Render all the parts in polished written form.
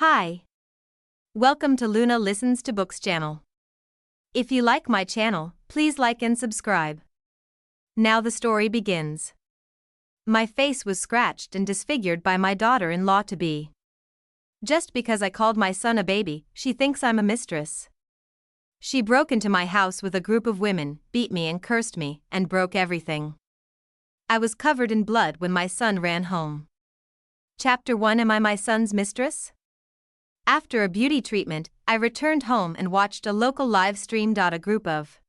Hi. Welcome to Luna Listens to Books channel. If you like my channel, please like and subscribe. Now the story begins. My face was scratched and disfigured by my daughter-in-law-to-be. Just because I called my son a baby, she thinks I'm a mistress. She broke into my house with a group of women, beat me and cursed me, and broke everything. I was covered in blood when my son ran home. Chapter 1. Am I my son's mistress? After a beauty treatment, I returned home and watched a local live stream. A group of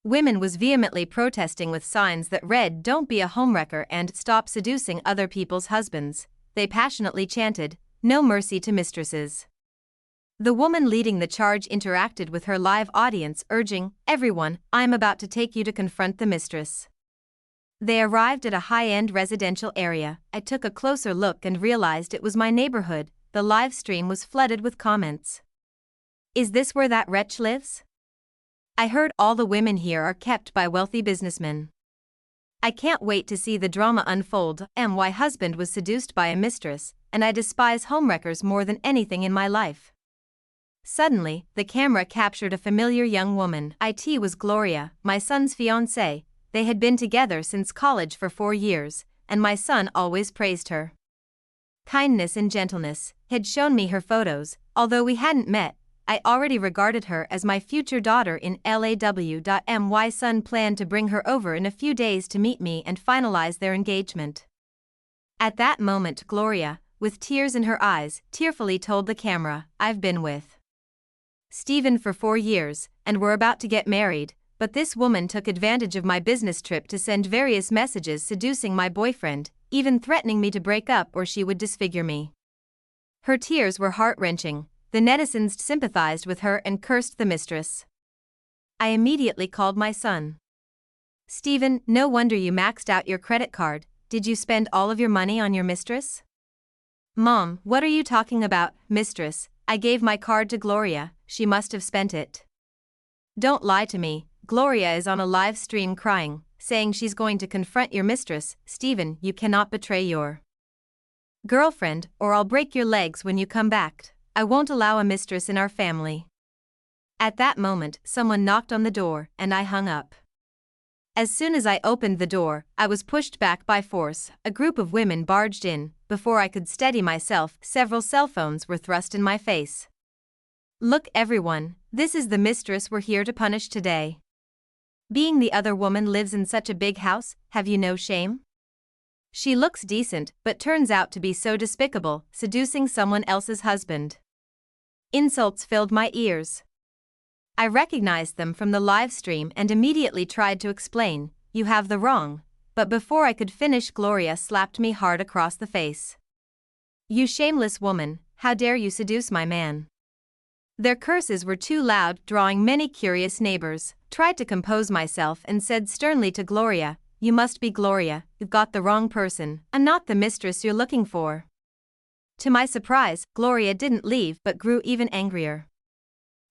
women was vehemently protesting with signs that read "Don't be a homewrecker" and "Stop seducing other people's husbands." They passionately chanted, "No mercy to mistresses." The woman leading the charge interacted with her live audience, urging, "Everyone, I'm about to take you to confront the mistress." They arrived at a high-end residential area. I took a closer look and realized it was my neighborhood. The live stream was flooded with comments. Is this where that wretch lives? I heard all the women here are kept by wealthy businessmen. I can't wait to see the drama unfold. My husband was seduced by a mistress, and I despise homewreckers more than anything in my life. Suddenly, the camera captured a familiar young woman. It was Gloria, my son's fiancée. They had been together since college for 4 years, and my son always praised her kindness and gentleness. Had shown me her photos. Although we hadn't met, I already regarded her as my future daughter-in-law. My son planned to bring her over in a few days to meet me and finalize their engagement. At that moment, Gloria, with tears in her eyes, tearfully told the camera, "I've been with Stephen for 4 years, and we're about to get married, but this woman took advantage of my business trip to send various messages seducing my boyfriend, even threatening me to break up or she would disfigure me." Her tears were heart-wrenching. The netizens sympathized with her and cursed the mistress. I immediately called my son. "Stephen, no wonder you maxed out your credit card. Did you spend all of your money on your mistress?" "Mom, what are you talking about, mistress? I gave my card to Gloria, she must have spent it." "Don't lie to me." Gloria is on a live stream crying, saying she's going to confront your mistress. "Stephen, you cannot betray your girlfriend, or I'll break your legs when you come back. I won't allow a mistress in our family." At that moment, someone knocked on the door, and I hung up. As soon as I opened the door, I was pushed back by force. A group of women barged in. Before I could steady myself, several cell phones were thrust in my face. "Look, everyone, this is the mistress we're here to punish today. Being the other woman lives in such a big house, have you no shame? She looks decent, but turns out to be so despicable, seducing someone else's husband." Insults filled my ears. I recognized them from the live stream and immediately tried to explain, "You have the wrong," but before I could finish, Gloria slapped me hard across the face. "You shameless woman, how dare you seduce my man?" Their curses were too loud, drawing many curious neighbors. Tried to compose myself and said sternly to Gloria, "You must be Gloria, you've got the wrong person. I'm not the mistress you're looking for." To my surprise, Gloria didn't leave but grew even angrier.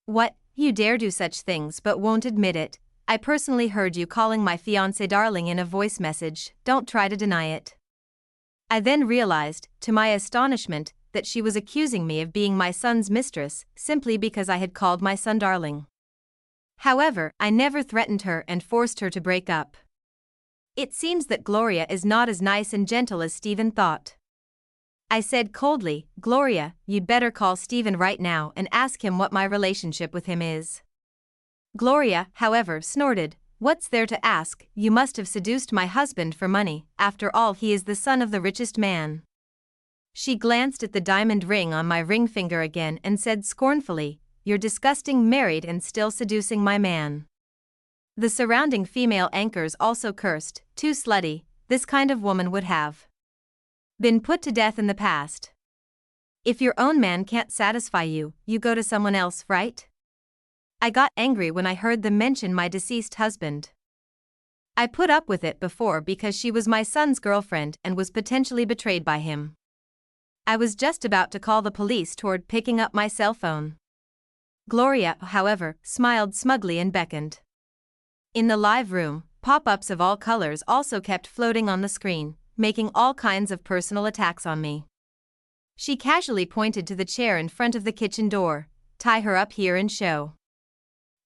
"What, you dare do such things but won't admit it? I personally heard you calling my fiancé darling in a voice message, don't try to deny it." I then realized, to my astonishment, that she was accusing me of being my son's mistress, simply because I had called my son darling. However, I never threatened her and forced her to break up. It seems that Gloria is not as nice and gentle as Stephen thought. I said coldly, "Gloria, you'd better call Stephen right now and ask him what my relationship with him is." Gloria, however, snorted, "What's there to ask? You must have seduced my husband for money. After all, he is the son of the richest man." She glanced at the diamond ring on my ring finger again and said scornfully, "You're disgusting, married and still seducing my man." The surrounding female anchors also cursed, "Too slutty, this kind of woman would have been put to death in the past. If your own man can't satisfy you, you go to someone else, right?" I got angry when I heard them mention my deceased husband. I put up with it before because she was my son's girlfriend and was potentially betrayed by him. I was just about to call the police toward picking up my cell phone. Gloria, however, smiled smugly and beckoned. In the live room, pop-ups of all colors also kept floating on the screen, making all kinds of personal attacks on me. She casually pointed to the chair in front of the kitchen door. Tie her up here and show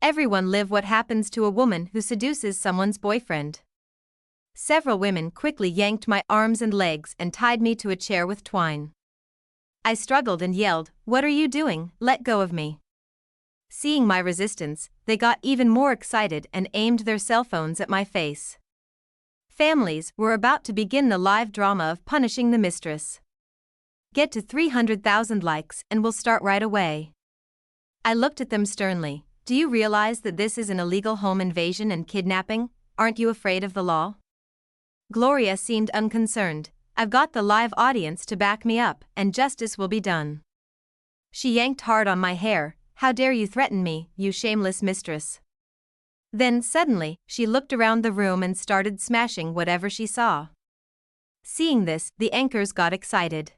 everyone live what happens to a woman who seduces someone's boyfriend. Several women quickly yanked my arms and legs and tied me to a chair with twine. I struggled and yelled, "What are you doing? Let go of me." Seeing my resistance, they got even more excited and aimed their cell phones at my face. Families were about to begin the live drama of punishing the mistress. Get to 300,000 likes and we'll start right away. I looked at them sternly. Do you realize that this is an illegal home invasion and kidnapping? Aren't you afraid of the law? Gloria seemed unconcerned. I've got the live audience to back me up, and justice will be done. She yanked hard on my hair. How dare you threaten me, you shameless mistress? Then, suddenly, she looked around the room and started smashing whatever she saw. Seeing this, the anchors got excited.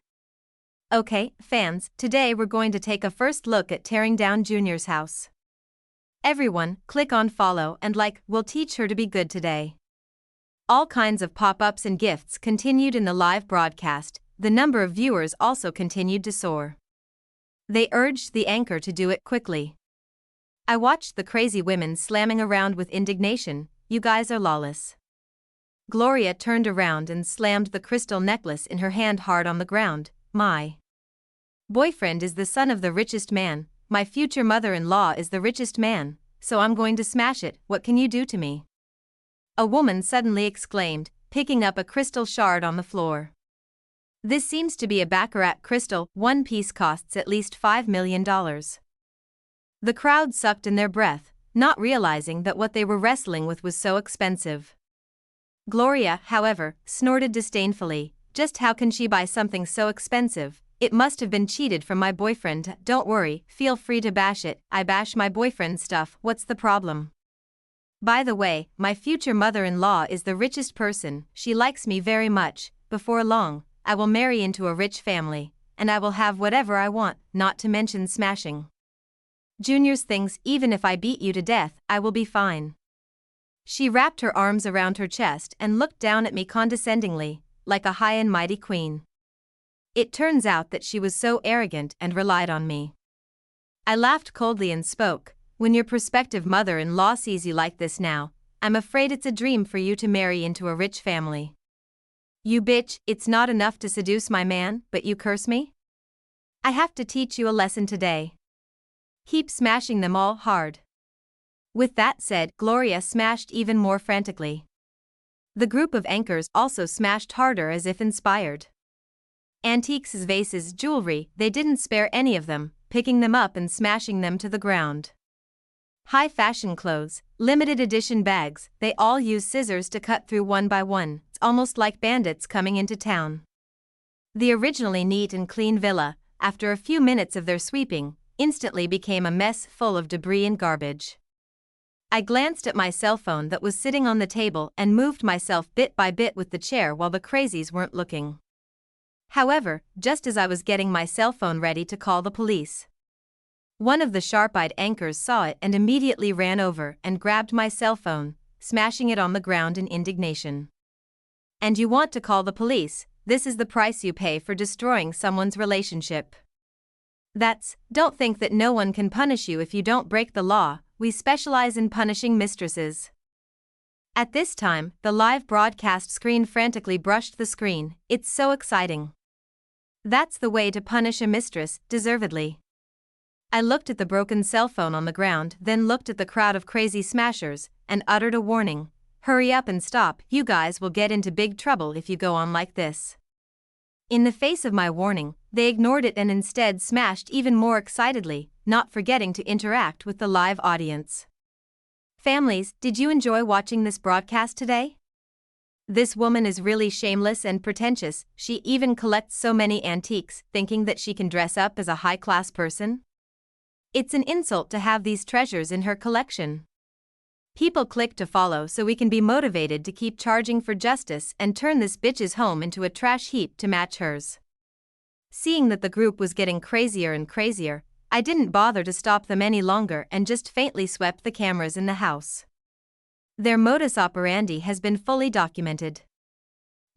Okay, fans, today we're going to take a first look at tearing down Junior's house. Everyone, click on follow and like, we'll teach her to be good today. All kinds of pop-ups and gifts continued in the live broadcast. The number of viewers also continued to soar. They urged the anchor to do it quickly. I watched the crazy women slamming around with indignation. You guys are lawless. Gloria turned around and slammed the crystal necklace in her hand hard on the ground. My boyfriend is the son of the richest man. My future mother-in-law is the richest man, so I'm going to smash it. What can you do to me? A woman suddenly exclaimed, picking up a crystal shard on the floor. This seems to be a baccarat crystal. One piece costs at least $5 million. The crowd sucked in their breath, not realizing that what they were wrestling with was so expensive. Gloria, however, snorted disdainfully. Just how can she buy something so expensive? It must have been cheated from my boyfriend. Don't worry, feel free to bash it. I bash my boyfriend's stuff. What's the problem? By the way, my future mother-in-law is the richest person. She likes me very much. Before long, I will marry into a rich family, and I will have whatever I want, not to mention smashing Junior's things. Even if I beat you to death, I will be fine. She wrapped her arms around her chest and looked down at me condescendingly, like a high and mighty queen. It turns out that she was so arrogant and relied on me. I laughed coldly and spoke. When your prospective mother-in-law sees you like this now, I'm afraid it's a dream for you to marry into a rich family. You bitch, it's not enough to seduce my man, but you curse me? I have to teach you a lesson today. Keep smashing them all hard. With that said, Gloria smashed even more frantically. The group of anchors also smashed harder as if inspired. Antiques, vases, jewelry, they didn't spare any of them, picking them up and smashing them to the ground. High fashion clothes, limited edition bags, they all use scissors to cut through one by one. It's almost like bandits coming into town. The originally neat and clean villa, after a few minutes of their sweeping, instantly became a mess full of debris and garbage. I glanced at my cell phone that was sitting on the table and moved myself bit by bit with the chair while the crazies weren't looking. However, just as I was getting my cell phone ready to call the police, one of the sharp-eyed anchors saw it and immediately ran over and grabbed my cell phone, smashing it on the ground in indignation. And you want to call the police? This is the price you pay for destroying someone's relationship. Don't think that no one can punish you if you don't break the law. We specialize in punishing mistresses. At this time, the live broadcast screen frantically brushed the screen. It's so exciting. That's the way to punish a mistress, deservedly. I looked at the broken cell phone on the ground, then looked at the crowd of crazy smashers, and uttered a warning. Hurry up and stop, you guys will get into big trouble if you go on like this. In the face of my warning, they ignored it and instead smashed even more excitedly, not forgetting to interact with the live audience. Families, did you enjoy watching this broadcast today? This woman is really shameless and pretentious. She even collects so many antiques, thinking that she can dress up as a high-class person. It's an insult to have these treasures in her collection. People click to follow so we can be motivated to keep charging for justice and turn this bitch's home into a trash heap to match hers. Seeing that the group was getting crazier and crazier, I didn't bother to stop them any longer and just faintly swept the cameras in the house. Their modus operandi has been fully documented.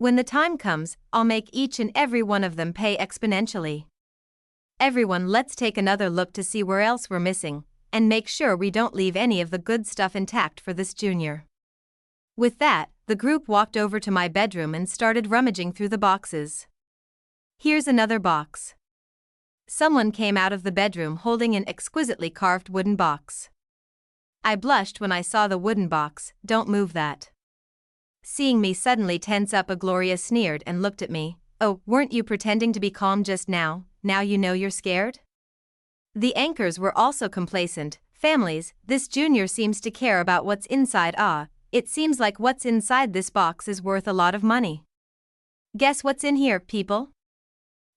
When the time comes, I'll make each and every one of them pay exponentially. Everyone, let's take another look to see where else we're missing, and make sure we don't leave any of the good stuff intact for this junior. With that, the group walked over to my bedroom and started rummaging through the boxes. Here's another box. Someone came out of the bedroom holding an exquisitely carved wooden box. I blushed when I saw the wooden box. Don't move that. Seeing me suddenly tense up, Gloria sneered and looked at me. Oh, weren't you pretending to be calm just now? Now you know you're scared? The anchors were also complacent. Families, this junior seems to care about what's inside. It seems like what's inside this box is worth a lot of money. Guess what's in here, people?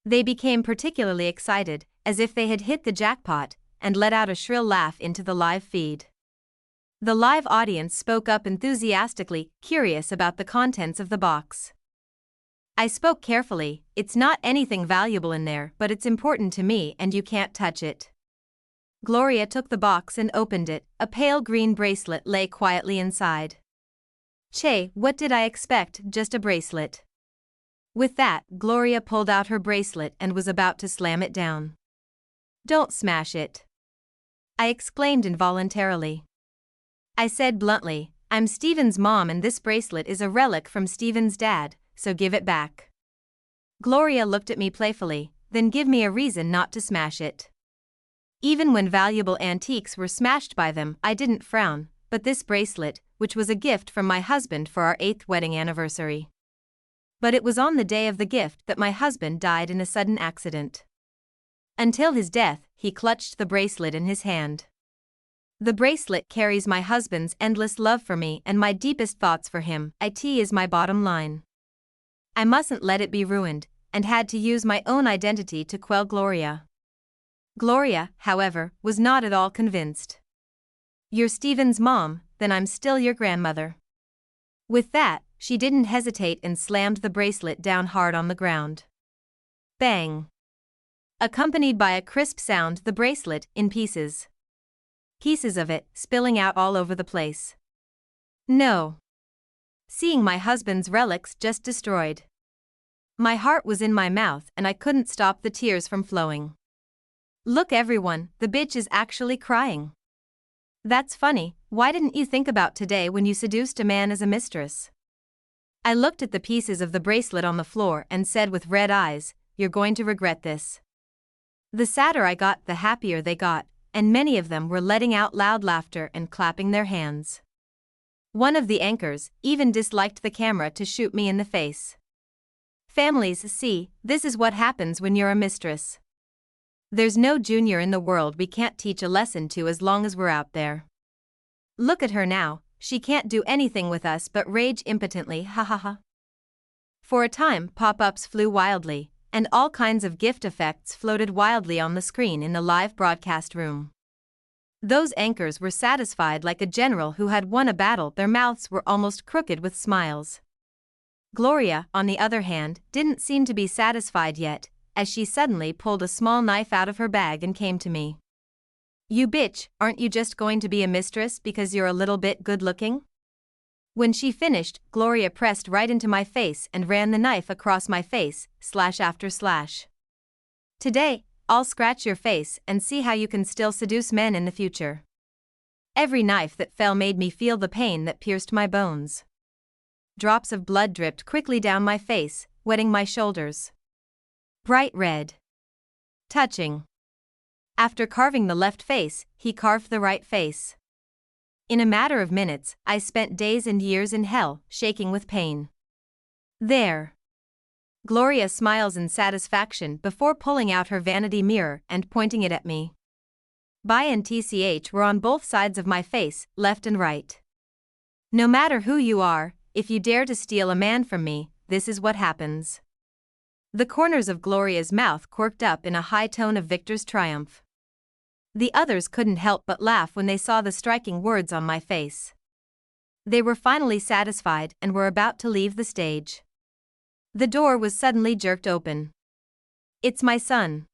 They became particularly excited, as if they had hit the jackpot, and let out a shrill laugh into the live feed. The live audience spoke up enthusiastically, curious about the contents of the box. I spoke carefully. It's not anything valuable in there, but it's important to me and you can't touch it. Gloria took the box and opened it. A pale green bracelet lay quietly inside. Che, what did I expect, just a bracelet? With that, Gloria pulled out her bracelet and was about to slam it down. Don't smash it, I exclaimed involuntarily. I said bluntly, I'm Steven's mom and this bracelet is a relic from Steven's dad, so give it back. Gloria looked at me playfully, then give me a reason not to smash it. Even when valuable antiques were smashed by them, I didn't frown, but this bracelet, which was a gift from my husband for our 8th wedding anniversary. But it was on the day of the gift that my husband died in a sudden accident. Until his death, he clutched the bracelet in his hand. The bracelet carries my husband's endless love for me and my deepest thoughts for him. It is my bottom line. I mustn't let it be ruined, and had to use my own identity to quell Gloria. Gloria, however, was not at all convinced. You're Steven's mom, then I'm still your grandmother. With that, she didn't hesitate and slammed the bracelet down hard on the ground. Bang! Accompanied by a crisp sound, the bracelet, in pieces. Pieces of it, spilling out all over the place. No. Seeing my husband's relics just destroyed. My heart was in my mouth and I couldn't stop the tears from flowing. Look everyone, the bitch is actually crying. That's funny, why didn't you think about today when you seduced a man as a mistress? I looked at the pieces of the bracelet on the floor and said with red eyes, you're going to regret this. The sadder I got, the happier they got, and many of them were letting out loud laughter and clapping their hands. One of the anchors even disliked the camera to shoot me in the face. Families, see, this is what happens when you're a mistress. There's no junior in the world we can't teach a lesson to as long as we're out there. Look at her now, she can't do anything with us but rage impotently, ha ha ha. For a time, pop-ups flew wildly, and all kinds of gift effects floated wildly on the screen in the live broadcast room. Those anchors were satisfied like a general who had won a battle. Their mouths were almost crooked with smiles. Gloria, on the other hand, didn't seem to be satisfied yet, as she suddenly pulled a small knife out of her bag and came to me. You bitch, aren't you just going to be a mistress because you're a little bit good-looking? When she finished, Gloria pressed right into my face and ran the knife across my face, slash after slash. Today, I'll scratch your face and see how you can still seduce men in the future. Every knife that fell made me feel the pain that pierced my bones. Drops of blood dripped quickly down my face, wetting my shoulders. Bright red. Touching. After carving the left face, he carved the right face. In a matter of minutes, I spent days and years in hell, shaking with pain. There. Gloria smiles in satisfaction before pulling out her vanity mirror and pointing it at me. Bi and TCH were on both sides of my face, left and right. No matter who you are, if you dare to steal a man from me, this is what happens. The corners of Gloria's mouth quirked up in a high tone of victor's triumph. The others couldn't help but laugh when they saw the striking words on my face. They were finally satisfied and were about to leave the stage. The door was suddenly jerked open. It's my son.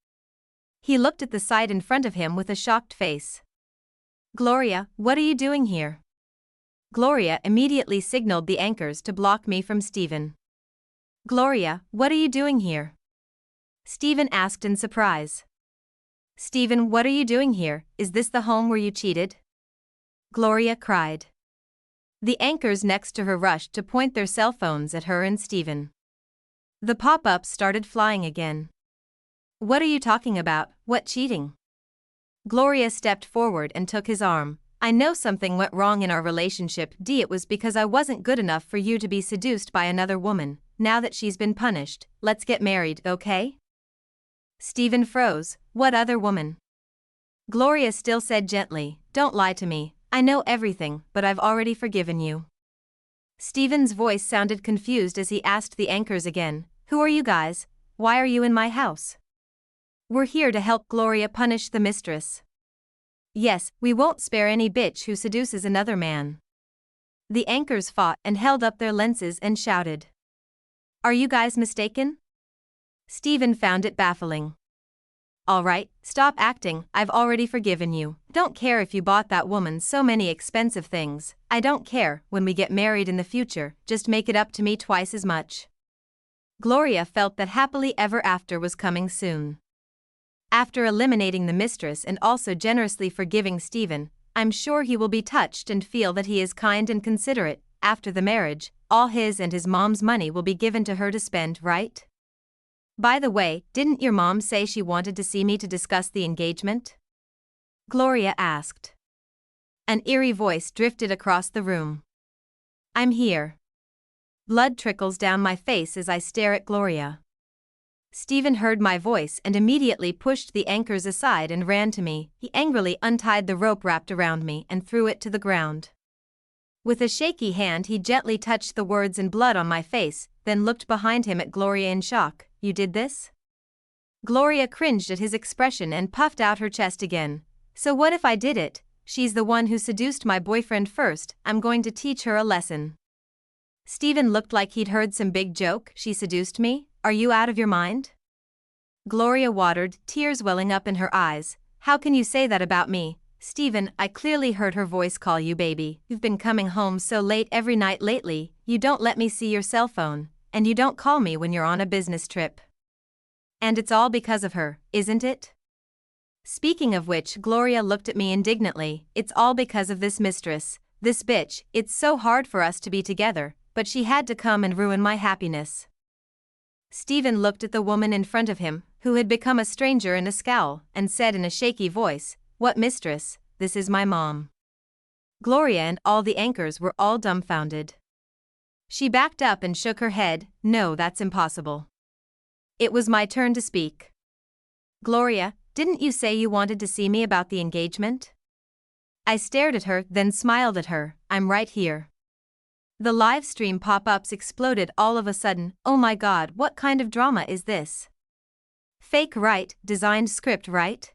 He looked at the sight in front of him with a shocked face. Gloria, what are you doing here? Gloria immediately signaled the anchors to block me from Steven. Gloria, what are you doing here? Stephen asked in surprise. Stephen, what are you doing here? Is this the home where you cheated? Gloria cried. The anchors next to her rushed to point their cell phones at her and Stephen. The pop-ups started flying again. What are you talking about? What cheating? Gloria stepped forward and took his arm. I know something went wrong in our relationship, It was because I wasn't good enough for you to be seduced by another woman. Now that she's been punished, let's get married, okay? Stephen froze. What other woman? Gloria still said gently, don't lie to me, I know everything, but I've already forgiven you. Stephen's voice sounded confused as he asked the anchors again, who are you guys? Why are you in my house? We're here to help Gloria punish the mistress. Yes, we won't spare any bitch who seduces another man. The anchors fought and held up their lenses and shouted. Are you guys mistaken? Stephen found it baffling. All right, stop acting, I've already forgiven you. Don't care if you bought that woman so many expensive things. I don't care, when we get married in the future, just make it up to me twice as much. Gloria felt that happily ever after was coming soon. After eliminating the mistress and also generously forgiving Stephen, I'm sure he will be touched and feel that he is kind and considerate. After the marriage, all his and his mom's money will be given to her to spend, right? By the way, didn't your mom say she wanted to see me to discuss the engagement? Gloria asked. An eerie voice drifted across the room. I'm here. Blood trickles down my face as I stare at Gloria. Stephen heard my voice and immediately pushed the anchors aside and ran to me. He angrily untied the rope wrapped around me and threw it to the ground. With a shaky hand he gently touched the words in blood on my face, then looked behind him at Gloria in shock. You did this? Gloria cringed at his expression and puffed out her chest again. So what if I did it? She's the one who seduced my boyfriend first, I'm going to teach her a lesson. Stephen looked like he'd heard some big joke. She seduced me? Are you out of your mind? Gloria watered, tears welling up in her eyes. How can you say that about me? Stephen, I clearly heard her voice call you baby. You've been coming home so late every night lately, you don't let me see your cell phone, and you don't call me when you're on a business trip. And it's all because of her, isn't it? Speaking of which, Gloria looked at me indignantly. It's all because of this mistress, this bitch. It's so hard for us to be together, but she had to come and ruin my happiness. Stephen looked at the woman in front of him, who had become a stranger in a scowl, and said in a shaky voice, What mistress? This is my mom. Gloria and all the anchors were all dumbfounded. She backed up and shook her head. No, that's impossible. It was my turn to speak. Gloria, didn't you say you wanted to see me about the engagement? I stared at her, then smiled at her. I'm right here. The live stream pop-ups exploded all of a sudden. Oh my god, what kind of drama is this? Fake right, designed script right?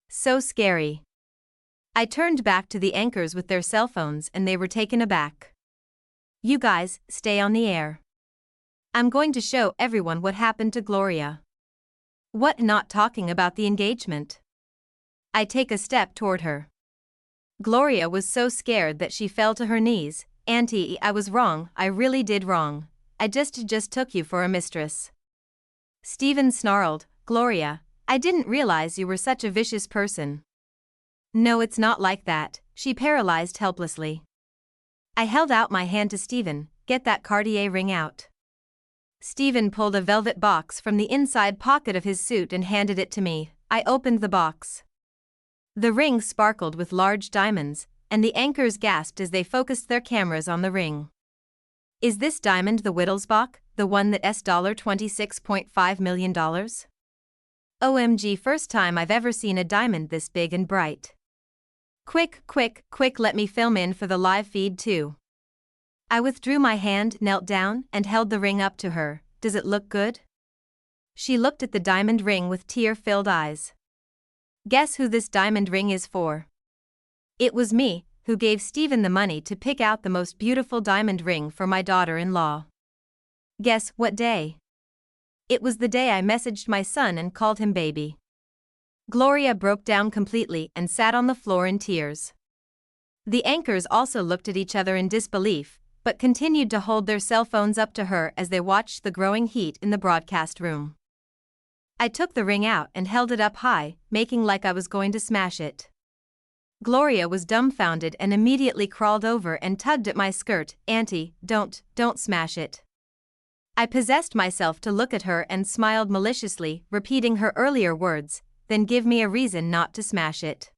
So scary. I turned back to the anchors with their cell phones and they were taken aback. You guys, stay on the air. I'm going to show everyone what happened to Gloria. What, not talking about the engagement? I take a step toward her. Gloria was so scared that she fell to her knees. Auntie, I was wrong, I really did wrong. I just took you for a mistress. Stephen snarled, Gloria, I didn't realize you were such a vicious person. No, it's not like that, she paralyzed helplessly. I held out my hand to Stephen. Get that Cartier ring out. Stephen pulled a velvet box from the inside pocket of his suit and handed it to me. I opened the box. The ring sparkled with large diamonds, and the anchors gasped as they focused their cameras on the ring. Is this diamond the Wittelsbach, the one that's $26.5 million? OMG, first time I've ever seen a diamond this big and bright. Quick, let me film in for the live feed too. I withdrew my hand, knelt down, and held the ring up to her. Does it look good? She looked at the diamond ring with tear-filled eyes. Guess who this diamond ring is for? It was me, who gave Stephen the money to pick out the most beautiful diamond ring for my daughter-in-law. Guess what day? It was the day I messaged my son and called him baby. Gloria broke down completely and sat on the floor in tears. The anchors also looked at each other in disbelief, but continued to hold their cell phones up to her as they watched the growing heat in the broadcast room. I took the ring out and held it up high, making like I was going to smash it. Gloria was dumbfounded and immediately crawled over and tugged at my skirt. "Auntie, don't smash it." I possessed myself to look at her and smiled maliciously, repeating her earlier words, "Then give me a reason not to smash it."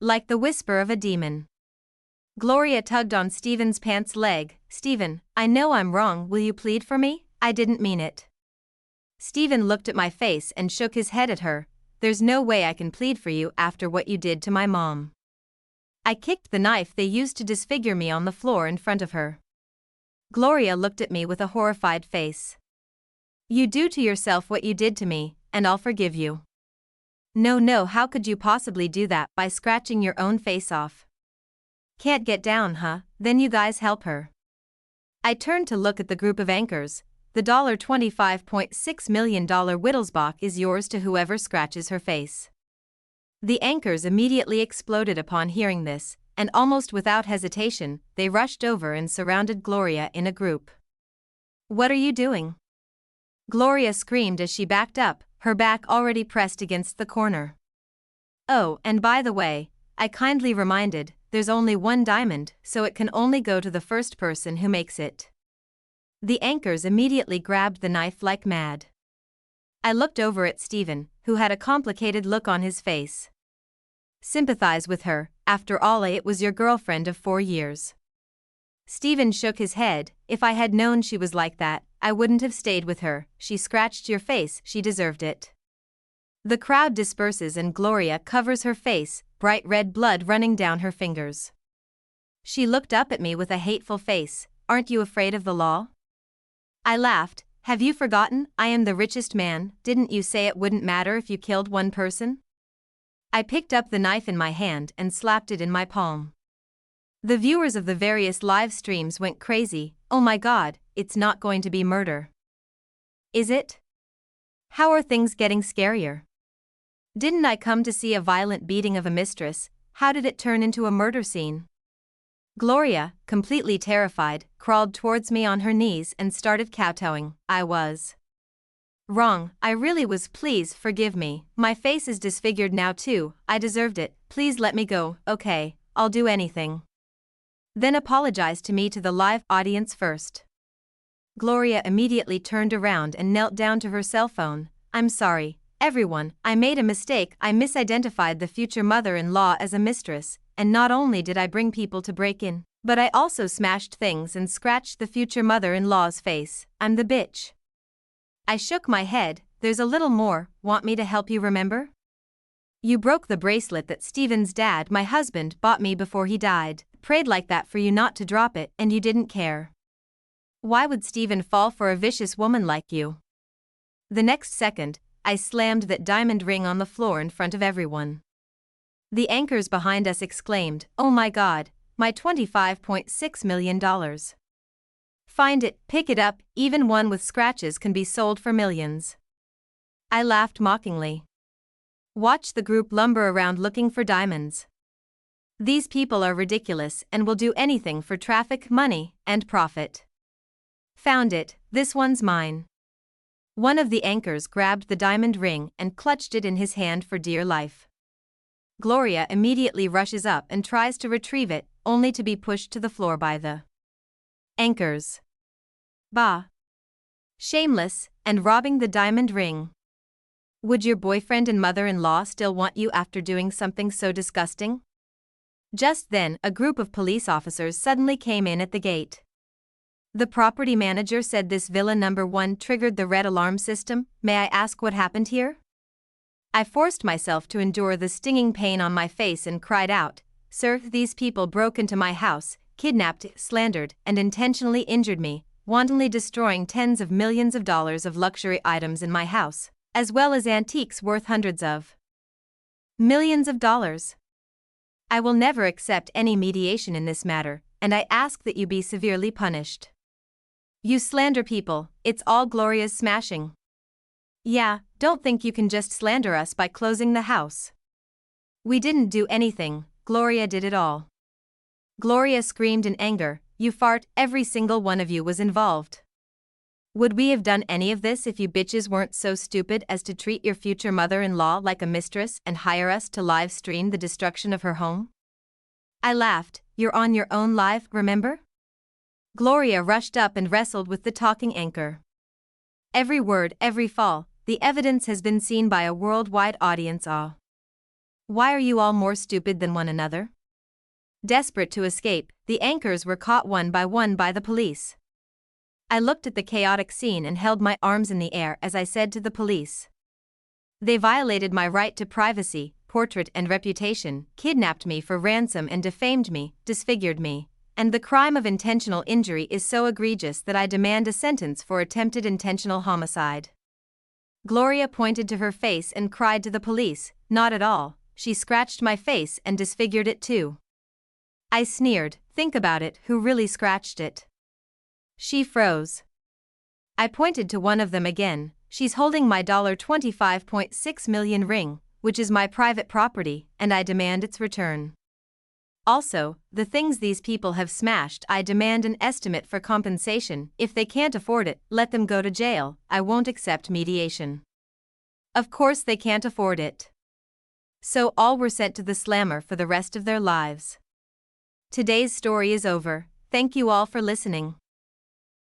Like the whisper of a demon. Gloria tugged on Stephen's pants leg. "Stephen, I know I'm wrong, will you plead for me? I didn't mean it." Stephen looked at my face and shook his head at her. "There's no way I can plead for you after what you did to my mom." I kicked the knife they used to disfigure me on the floor in front of her. Gloria looked at me with a horrified face. "You do to yourself what you did to me, and I'll forgive you." No, how could you possibly do that by scratching your own face off?" "Can't get down, huh? Then you guys help her." I turned to look at the group of anchors. "The $25.6 million Wittelsbach is yours to whoever scratches her face." The anchors immediately exploded upon hearing this, and almost without hesitation, they rushed over and surrounded Gloria in a group. "What are you doing?" Gloria screamed as she backed up, her back already pressed against the corner. "Oh, and by the way, I kindly reminded, there's only one diamond, so it can only go to the first person who makes it." The anchors immediately grabbed the knife like mad. I looked over at Stephen, who had a complicated look on his face. "Sympathize with her, after all it was your girlfriend of 4 years." Stephen shook his head. "If I had known she was like that, I wouldn't have stayed with her. She scratched your face, she deserved it." The crowd disperses and Gloria covers her face, bright red blood running down her fingers. She looked up at me with a hateful face. "Aren't you afraid of the law?" I laughed. "Have you forgotten, I am the richest man? Didn't you say it wouldn't matter if you killed one person?" I picked up the knife in my hand and slapped it in my palm. The viewers of the various live streams went crazy. "Oh my God, it's not going to be murder." "Is it? How are things getting scarier? Didn't I come to see a violent beating of a mistress? How did it turn into a murder scene?" Gloria, completely terrified, crawled towards me on her knees and started kowtowing. "I was wrong, I really was. Please forgive me. My face is disfigured now too, I deserved it. Please let me go." "Okay, I'll do anything." "Then apologize to me to the live audience first." Gloria immediately turned around and knelt down to her cell phone. "I'm sorry, everyone, I made a mistake. I misidentified the future mother-in-law as a mistress, and not only did I bring people to break in, but I also smashed things and scratched the future mother-in-law's face. I'm the bitch." I shook my head. "There's a little more. Want me to help you remember? You broke the bracelet that Stephen's dad, my husband, bought me before he died. Prayed like that for you not to drop it, and you didn't care. Why would Stephen fall for a vicious woman like you?" The next second, I slammed that diamond ring on the floor in front of everyone. The anchors behind us exclaimed, "Oh my God, my $25.6 million. Find it, pick it up, even one with scratches can be sold for millions." I laughed mockingly. Watch the group lumber around looking for diamonds. These people are ridiculous and will do anything for traffic, money, and profit. "Found it, this one's mine." One of the anchors grabbed the diamond ring and clutched it in his hand for dear life. Gloria immediately rushes up and tries to retrieve it, only to be pushed to the floor by the anchors. Bah! Shameless, and robbing the diamond ring. Would your boyfriend and mother-in-law still want you after doing something so disgusting? Just then, a group of police officers suddenly came in at the gate. The property manager said this villa number 1 triggered the red alarm system. May I ask what happened here? I forced myself to endure the stinging pain on my face and cried out, "Sir, these people broke into my house, kidnapped, slandered, and intentionally injured me, wantonly destroying tens of millions of dollars of luxury items in my house, as well as antiques worth hundreds of millions of dollars. I will never accept any mediation in this matter, and I ask that you be severely punished. You slander people, it's all Gloria's smashing." "Yeah, don't think you can just slander us by closing the house. We didn't do anything, Gloria did it all." Gloria screamed in anger, you fart, every single one of you was involved. Would we have done any of this if you bitches weren't so stupid as to treat your future mother-in-law like a mistress and hire us to live stream the destruction of her home? I laughed. You're on your own live, remember? Gloria rushed up and wrestled with the talking anchor. Every word, every fall, the evidence has been seen by a worldwide audience. Why are you all more stupid than one another? Desperate to escape, the anchors were caught one by the police. I looked at the chaotic scene and held my arms in the air as I said to the police. They violated my right to privacy, portrait and reputation, kidnapped me for ransom and defamed me, disfigured me, and the crime of intentional injury is so egregious that I demand a sentence for attempted intentional homicide. Gloria pointed to her face and cried to the police, not at all, she scratched my face and disfigured it too. I sneered, think about it, who really scratched it? She froze. I pointed to one of them again, she's holding my $25.6 million ring, which is my private property, and I demand its return. Also, the things these people have smashed, I demand an estimate for compensation. If they can't afford it, let them go to jail, I won't accept mediation. Of course they can't afford it. So all were sent to the slammer for the rest of their lives. Today's story is over, thank you all for listening.